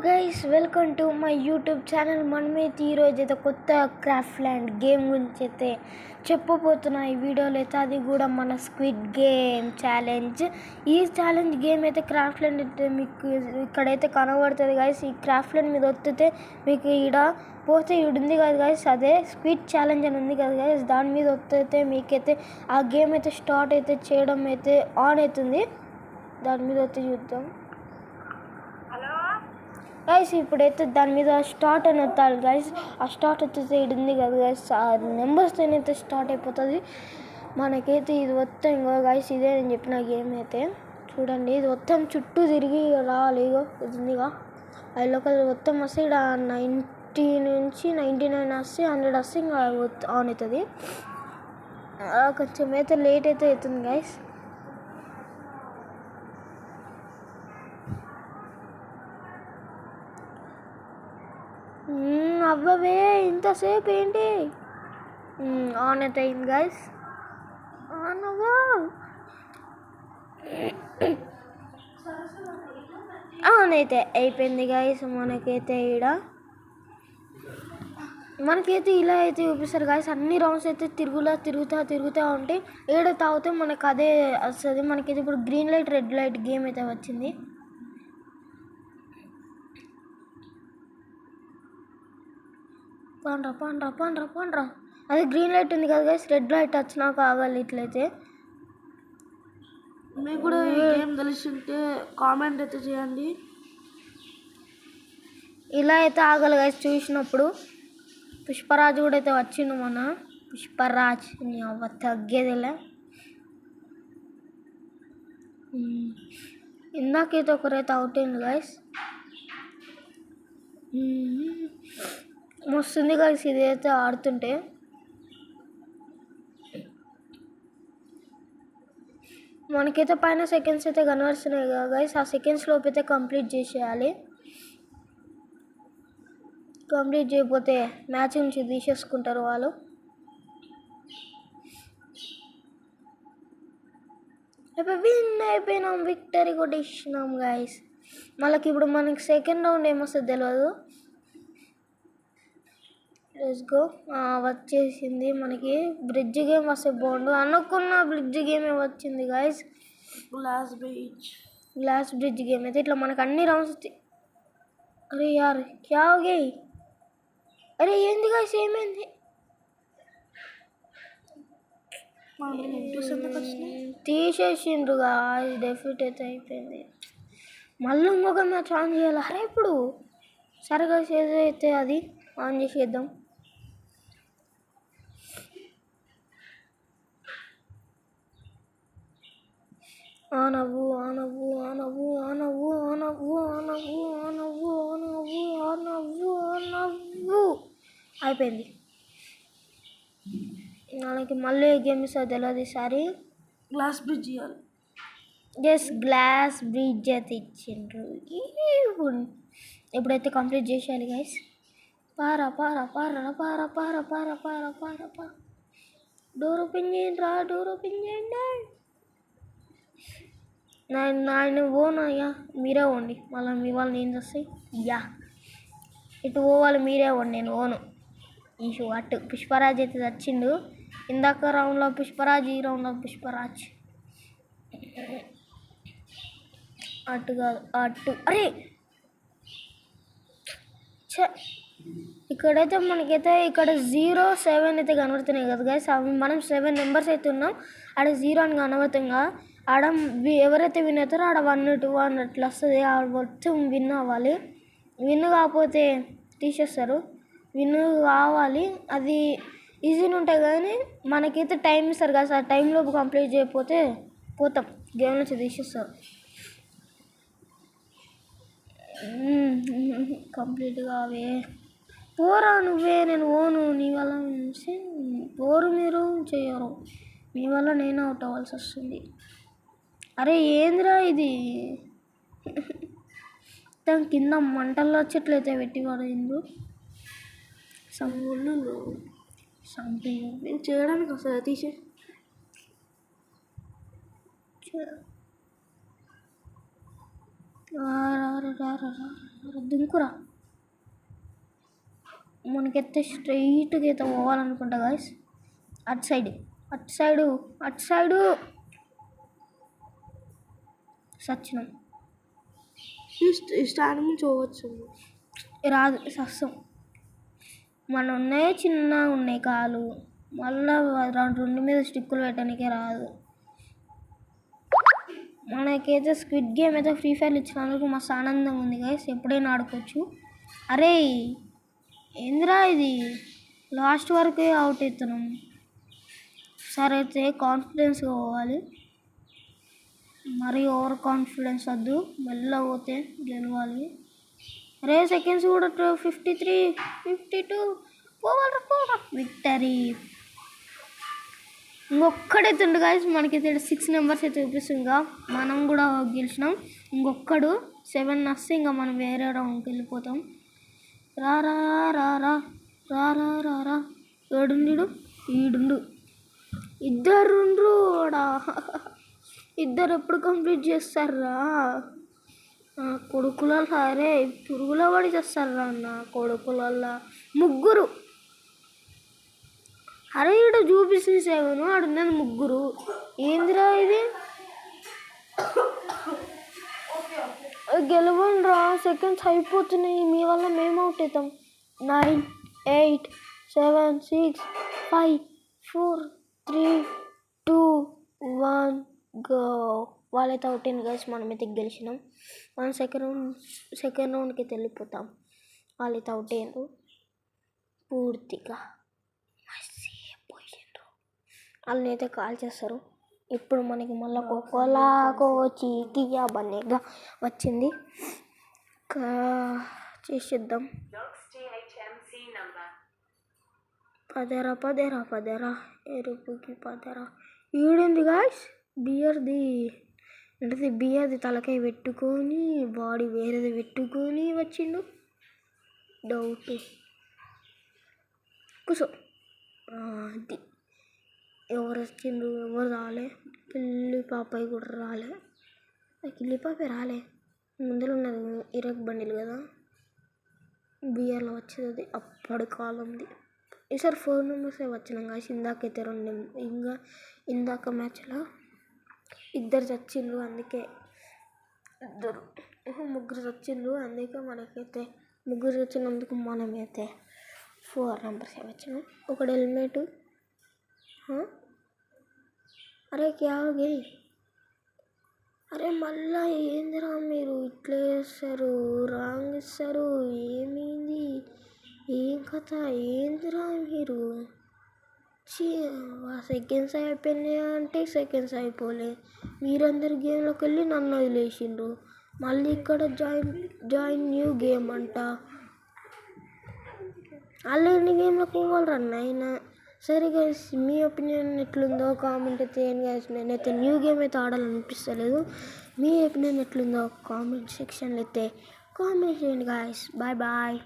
Guys, welcome to my YouTube channel. మనమైతే ఈరోజు అయితే కొత్త క్రాఫ్ట్ ల్యాండ్ గేమ్ గురించి అయితే చెప్పబోతున్నా ఈ వీడియోలో అయితే. అది కూడా మన స్క్విడ్ గేమ్ ఛాలెంజ్. ఈ ఛాలెంజ్ గేమ్ అయితే క్రాఫ్ట్ ల్యాండ్ అయితే మీకు ఇక్కడైతే కనబడుతుంది గైస్. ఈ క్రాఫ్ట్ ల్యాండ్ మీద వస్తే మీకు ఈడ పోతే ఈడు ఉంది కదా గైస్, అదే స్క్విడ్ ఛాలెంజ్ అని ఉంది కదా గైస్. దాని మీద వస్తే మీకైతే ఆ గేమ్ అయితే స్టార్ట్ అయితే చేయడం అయితే ఆన్ అవుతుంది. దాని మీద వచ్చి చూద్దాం గైస్. ఇప్పుడైతే దాని మీద స్టార్ట్ అని వస్తాడు గైస్. ఆ స్టార్ట్ వచ్చేసి ఇది ఉంది కదా గైస్, ఆ నెంబర్స్తో అయితే స్టార్ట్ అయిపోతుంది మనకైతే. ఇది మొత్తం ఇంకో గైస్, ఇదే నేను చెప్పిన గేమ్ అయితే చూడండి. ఇది మొత్తం చుట్టూ తిరిగి రావాలి. ఇగో ఇది ఉందిగా అది లోకల్ మొత్తం వస్తే ఇక్కడ 90 నుంచి 99 వస్తే 100 వస్తే ఇంకా ఆన్ అవుతుంది. కొంచెం అయితే లేట్ అయితే అవుతుంది గైస్. అవ్వవే ఇంతసేపు ఏంటి? ఆన్ అయితే అయింది గైస్. ఆన్ అవ్వ ఆన్ అయితే అయిపోయింది గైస్. మనకైతే మనకైతే ఇలా అయితే చూపిస్తారు గైస్. అన్ని రౌండ్స్ అయితే తిరుగుతూ ఉంటే ఏడ తాగితే మనకు అదే వస్తుంది. మనకైతే ఇప్పుడు green light red light game అయితే వచ్చింది. పండ్రా అదే గ్రీన్ లైట్ ఉంది కదా గైస్. రెడ్ లైట్ వచ్చినాక ఆగాలి. ఇట్లయితే మీకు కూడా ఈ గేమ్ తెలిసింటే కామెంట్ అయితే చేయండి. ఇలా అయితే ఆగాలి గైస్. చూసినప్పుడు పుష్పరాజు కూడా అయితే వచ్చిండు. మన పుష్పరాజ్ అవ్వ తగ్గేదిలే. ఇందాకైతే ఒకరైతే అవుట్ అయింది గైస్. మస్తుంది గైస్ ఇదైతే ఆడుతుంటే. మనకైతే పైన సెకండ్స్ అయితే కనబడుతున్నాయి కదా గైస్. ఆ సెకండ్స్ లోపు అయితే కంప్లీట్ చేసేయాలి. కంప్లీట్ చేయకపోతే మ్యాచ్ నుంచి తీసేసుకుంటారు వాళ్ళు. విన్ అయిపోయినాం, విక్టరీ కూడా ఇచ్చినాం గైస్. మళ్ళీ ఇప్పుడు మనకి సెకండ్ రౌండ్ ఏమొస్తుంది తెలియదు. Let's go. వచ్చేసింది మనకి. బ్రిడ్జ్ గేమ్ వస్తే బాగుండు అనుకున్న బ్రిడ్జ్ గేమ్ వచ్చింది గైస్. గ్లాస్ బ్రిడ్జ్ గేమ్ అయితే ఇట్లా మనకు అన్ని రౌండ్స్ వచ్చాయి. అరే యార్ క్యా హోగే? అరే ఏంది గైస్, ఏమైంది? తీసేసిండ్రు గాయస్. డెఫిట్ అయితే అయిపోయింది. మళ్ళీ ఇంకొక మ్యాచ్ ఆన్ చేయాలి. అరే ఇప్పుడు సరే గైస్, ఏదైతే అది ఆన్ చేసేద్దాం. ఆనవ్వు అయిపోయింది. మనకి మళ్ళీ గేమ్ ఇస్తుంది తెలియదు ఈసారి. గ్లాస్ బ్రిడ్జ్ ఇవ్వాలి. జస్ట్ గ్లాస్ బ్రిడ్జ్ అయితే ఇచ్చిండ్రు. ఎప్పుడైతే కంప్లీట్ చేసేయాలి గైస్. పారా డోర్ ఓపెన్ చేయండి. నేను ఓనయ్యా, మీరే ఓండి. మళ్ళీ మీ వాళ్ళు నేను వస్తాయి. యా ఇటు పోవాలి, మీరే ఓండి, నేను ఓను. ఈ షో అటు పుష్పరాజ్ అయితే వచ్చిండు. ఇందాక రౌండ్లో పుష్పరాజ్, ఈ రౌండ్లో పుష్పరాజ్. అటు కాదు అటు. అరే ఇక్కడైతే మనకైతే ఇక్కడ 0, 7 అయితే కనబడుతున్నాయి కదా గైస్. అవి మనం 7 మెంబర్స్ అయితే ఉన్నాం. ఆడ 0 అని కనబడుతుందిగా. ఆడ ఎవరైతే విన్ అవుతారో ఆడ 1, 2 అని అట్లా వస్తుంది. ఆడ మొత్తం విన్ అవ్వాలి. విన్ కాకపోతే తీసేస్తారు. విన్ కావాలి. అది ఈజీగా ఉంటాయి కానీ మనకైతే టైం ఇస్తారు కదా. ఆ టైంలోపు కంప్లీట్ చేయకపోతే పోతాం, గేమ్ నుంచి తీసేస్తారు. కంప్లీట్గా అవే పోరా నువ్వే, నేను ఓను. నీ వల్ల పోరు, మీరు చేయరు. మీ వల్ల నేను అవుట్ అవ్వాల్సి వస్తుంది. అరే ఏందిరా ఇది? దాని కింద మంటల్లో వచ్చేట్లయితే పెట్టి పడిండు. నేను చేయడానికి వస్తుంది తీసే. దుంకురా మనకైతే స్ట్రైట్గా అయితే పోవాలనుకుంటా గాయస్. అటు సైడు సచ్చినాం. ఈ స్టాండ్ నుంచి పోవచ్చు. రాదు సస్సం. మన ఉన్నాయి చిన్నగా ఉన్నాయి కాలు, మళ్ళీ రెండు మీద స్టిక్కులు పెట్టడానికే రాదు. మనకైతే స్క్విడ్ గేమ్ అయితే ఫ్రీ ఫైర్ ఇచ్చినందుకు మస్తు ఆనందంగా ఉంది గైస్. ఎప్పుడైనా ఆడుకోవచ్చు. అరే ఏందిరా ఇది, లాస్ట్ వరకే అవుట్ అవుతున్నాం. సరే అయితే కాన్ఫిడెన్స్గా పోవాలి, మరి ఓవర్ కాన్ఫిడెన్స్ వద్దు, మెల్లగా పోతే గెలవాలి. అరే సెకండ్స్ కూడా 53, 52 పోవాలి. విక్టరీ ఇంకొక్కడైతుండు గాయస్. మనకైతే 6 నెంబర్స్ అయితే చూపిస్తుందిగా, మనం కూడా గెలిచినాం. ఇంకొక్కడు 7 వస్తే ఇంకా మనం వేరే రౌండ్కి వెళ్ళిపోతాం. రారా రారా రారా రారా ఏడుండు, ఈడుండు. ఇద్దరుండ్రుడా, ఇద్దరు ఎప్పుడు కంప్లీట్ చేస్తారా కొడుకులల్లా? అరే పురుగుల పడి చేస్తారా నా కొడుకులల్లా. ముగ్గురు. అరే ఇక్కడ చూపిస్తుంది 7, ఆడున్నది 3. ఏందిరా ఇది, గెలవండ్రా. సెకండ్స్ అయిపోతున్నాయి, మీ వల్ల మేము అవుట్ అవుతాం. 9, 8, 7, 6, 5, 4, 3, 2, 1 గో. వాళ్ళైతే అవుట్ అయింది గైస్, మనమైతే గెలిచినాం. మనం సెకండ్ రౌండ్కి అయితే వెళ్ళిపోతాం. వాళ్ళైతే అవుట్ అయ్యారు పూర్తిగా. వాళ్ళని అయితే కాల్ చేస్తారు. ఇప్పుడు మనకి మళ్ళీ కోకోలా కోచి కియా బనేగా వచ్చింది. చేసేద్దాం. పదేరా ఎరుపుకి పదేరా. ఈడింది గాయస్ బియర్ది, అంటే బియర్ది తలకాయ పెట్టుకొని బాడీ వేరేది పెట్టుకొని వచ్చిండు. డౌట్ కూర్చో. అది ఎవరు వచ్చిండ్రు, ఎవరు రాలే. కిల్లి పాపాయి కూడా రాలే. కిల్లి పాపాయి రాలే, ముందర ఉన్నది ఇరక్ బండిలు కదా, బియర్లో వచ్చేది అది అప్పటి కాలంది. ఈసారి 4 మెంబర్సే వచ్చినాం కాసి. ఇందాకైతే 2, ఇందాక మ్యాచ్లో 2 చచ్చిండ్రు, అందుకే 3 చచ్చిండ్రు. అందుకే మనకైతే 3 వచ్చినందుకు మనమైతే 4 మెంబర్సే వచ్చినాం. ఒకటి హెల్మెట్. అరే క్యాగే, అరే మళ్ళా ఏందిరా మీరు ఇట్లా చేస్తారు, రాంగ్ ఇస్తారు. ఏమైంది, ఏం కథ, ఏందిరా మీరు? సెకండ్స్ అయిపోయినాయి అంటే సెకండ్స్ అయిపోలే. మీరందరు గేమ్లోకి వెళ్ళి నన్ను వదిలేసిండ్రు. మళ్ళీ ఇక్కడ జాయిన్ న్యూ గేమ్ అంట. ఆల్రెడీ గేమ్లోకి పోవాలి రన్ అయినా. సరే గైస్, మీ ఒపీనియన్ ఎట్లుందో కామెంట్ అయితే చేయండి గైస్. నేనైతే న్యూ గేమ్ అయితే ఆడాలనిపిస్తలేదు. మీ ఒపీనియన్ ఎట్లుందో కామెంట్ సెక్షన్లో అయితే కామెంట్ చేయండి గైస్. Bye bye.